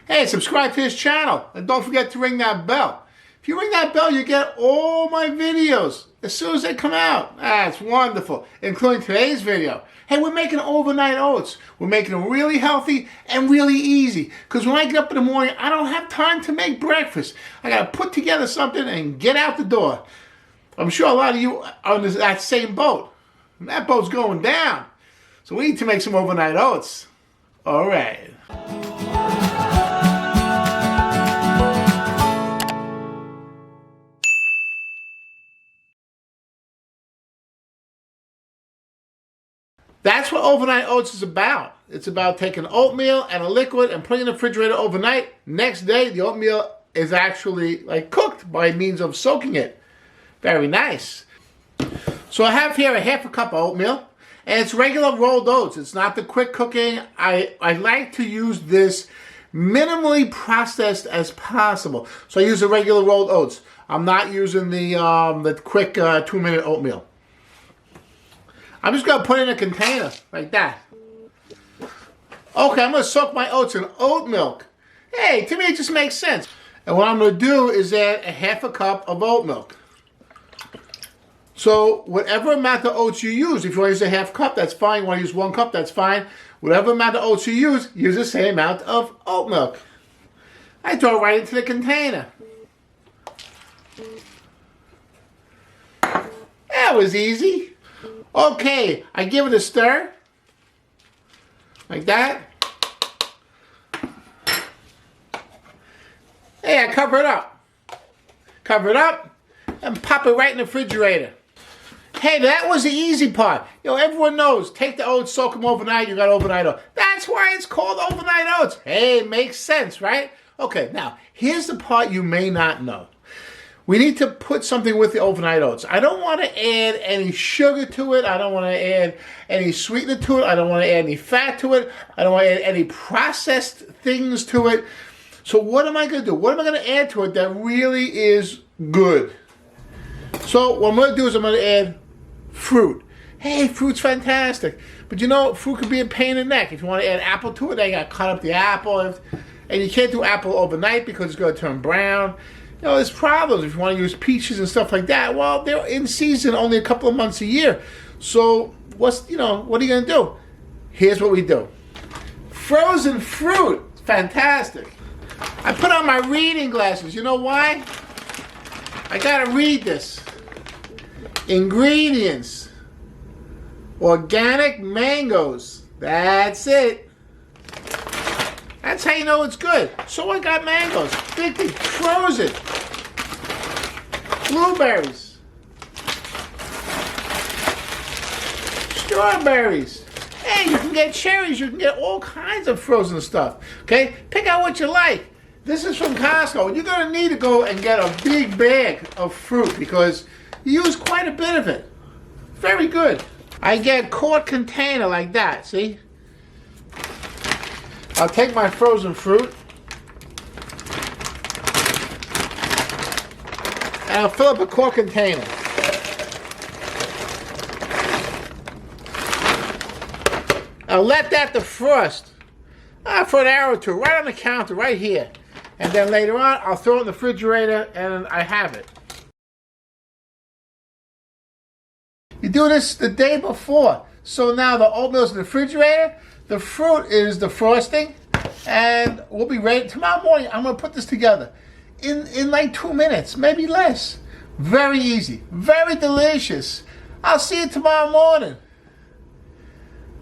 Hey, subscribe to this channel and don't forget to ring that bell. If you ring that bell, you get all my videos as soon as they come out. It's wonderful, including today's video. Hey, we're making overnight oats. We're making them really healthy and really easy. Because when I get up in the morning, I don't have time to make breakfast. I got to put together something and get out the door. I'm sure a lot of you are on that same boat. And that boat's going down. So we need to make some overnight oats. All right. That's what overnight oats is about. It's about taking oatmeal and a liquid and putting it in the refrigerator overnight. Next day, the oatmeal is actually like cooked by means of soaking it. Very nice. So I have here a half a cup of oatmeal, and it's regular rolled oats. It's not the quick cooking. I like to use this minimally processed as possible. So I use the regular rolled oats. I'm not using the quick 2-minute oatmeal. I'm just going to put it in a container, like that. Okay, I'm going to soak my oats in oat milk. Hey, to me it just makes sense. And what I'm going to do is add a half a cup of oat milk. So whatever amount of oats you use, if you want to use a half cup, that's fine. You want to use 1 cup, that's fine. Whatever amount of oats you use the same amount of oat milk. I throw it right into the container. That was easy. Okay, I give it a stir, like that. Hey, I cover it up. Cover it up and pop it right in the refrigerator. Hey, that was the easy part. You know, everyone knows, take the oats, soak them overnight, you got overnight oats. That's why it's called overnight oats. Hey, makes sense, right? Okay, now, here's the part you may not know. We need to put something with the overnight oats. I don't want to add any sugar to it. I don't want to add any sweetener to it. I don't want to add any fat to it. I don't want to add any processed things to it. So what am I going to do? What am I going to add to it that really is good? So what I'm going to do is I'm going to add fruit. Hey, fruit's fantastic. But you know, fruit could be a pain in the neck. If you want to add apple to it, then you got to cut up the apple. And you can't do apple overnight because it's going to turn brown. You know, there's problems if you want to use peaches and stuff like that. Well, they're in season only a couple of months a year. So, what are you going to do? Here's what we do. Frozen fruit. Fantastic. I put on my reading glasses. You know why? I got to read this. Ingredients. Organic mangoes. That's it. That's how you know it's good. So I got mangoes, big, frozen. Blueberries. Strawberries. Hey, you can get cherries. You can get all kinds of frozen stuff. Okay? Pick out what you like. This is from Costco. You're going to need to go and get a big bag of fruit because you use quite a bit of it. Very good. I get a quart container like that, see? I'll take my frozen fruit and I'll fill up a quart container. I'll let that defrost for an hour or two, right on the counter, right here. And then later on, I'll throw it in the refrigerator and I have it. You do this the day before. So now the oatmeal's in the refrigerator. The fruit is defrosting, and we'll be ready. Tomorrow morning, I'm going to put this together in like 2 minutes, maybe less. Very easy, very delicious. I'll see you tomorrow morning.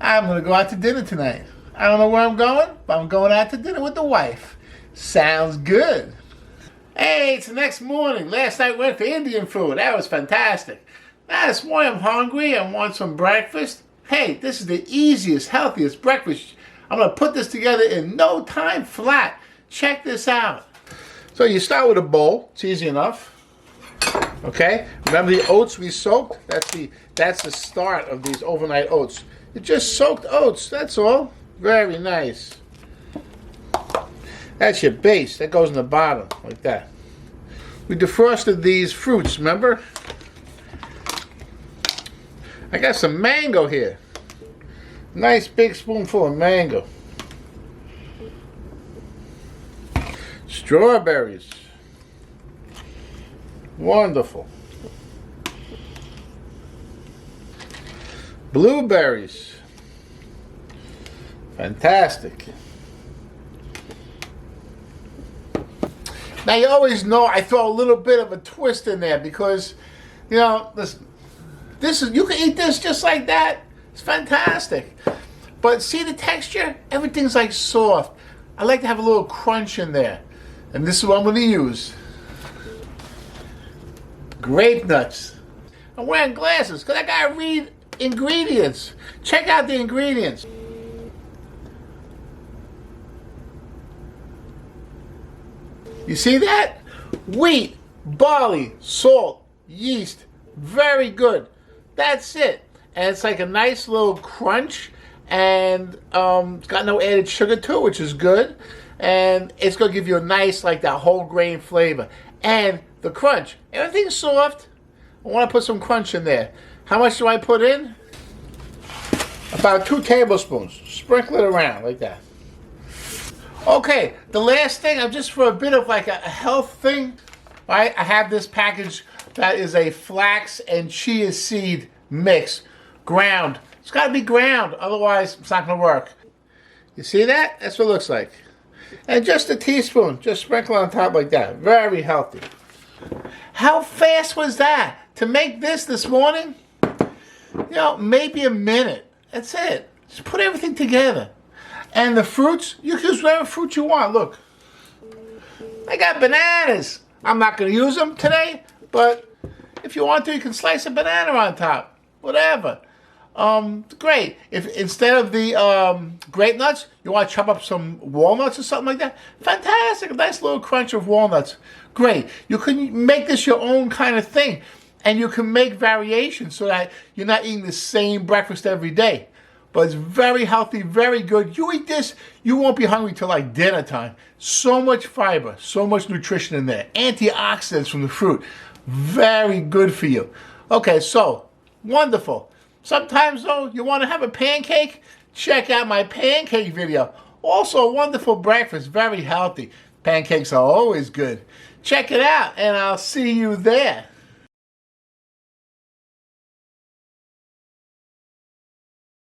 I'm going to go out to dinner tonight. I don't know where I'm going, but I'm going out to dinner with the wife. Sounds good. Hey, it's the next morning. Last night we went for Indian food. That was fantastic. Now this morning I'm hungry. I want some breakfast. Hey, this is the easiest, healthiest breakfast. I'm going to put this together in no time flat. Check this out. So you start with a bowl. It's easy enough. Okay? Remember the oats we soaked? That's the start of these overnight oats. You just soaked oats. That's all. Very nice. That's your base. That goes in the bottom, like that. We defrosted these fruits, remember? I got some mango here. Nice big spoonful of mango. Strawberries. Wonderful. Blueberries. Fantastic. Now you always know I throw a little bit of a twist in there because, you know, this is, you can eat this just like that. It's fantastic. But see the texture? Everything's like soft. I like to have a little crunch in there. And this is what I'm going to use. Grape nuts. I'm wearing glasses because I got to read ingredients. Check out the ingredients. You see that? Wheat, barley, salt, yeast. Very good. That's it. And it's like a nice little crunch. And it's got no added sugar to it, which is good. And it's going to give you a nice, like that whole grain flavor. And the crunch. Everything's soft. I want to put some crunch in there. How much do I put in? About 2 tablespoons. Sprinkle it around like that. Okay, the last thing, I'm just for a bit of like a health thing, right? I have this package that is a flax and chia seed mix, ground. It's got to be ground, otherwise it's not going to work. You see that? That's what it looks like. And just a teaspoon, just sprinkle on top like that. Very healthy. How fast was that? To make this morning, you know, maybe a minute. That's it. Just put everything together. And the fruits, you can use whatever fruit you want. Look, I got bananas. I'm not going to use them today, but if you want to, you can slice a banana on top. Whatever. Great. If instead of the grape nuts, you want to chop up some walnuts or something like that, fantastic. A nice little crunch of walnuts. Great. You can make this your own kind of thing, and you can make variations so that you're not eating the same breakfast every day. But it's very healthy, very good. You eat this, you won't be hungry till like dinner time. So much fiber, so much nutrition in there. Antioxidants from the fruit. Very good for you. Okay, so, wonderful. Sometimes though, you want to have a pancake? Check out my pancake video. Also a wonderful breakfast, very healthy. Pancakes are always good. Check it out, and I'll see you there.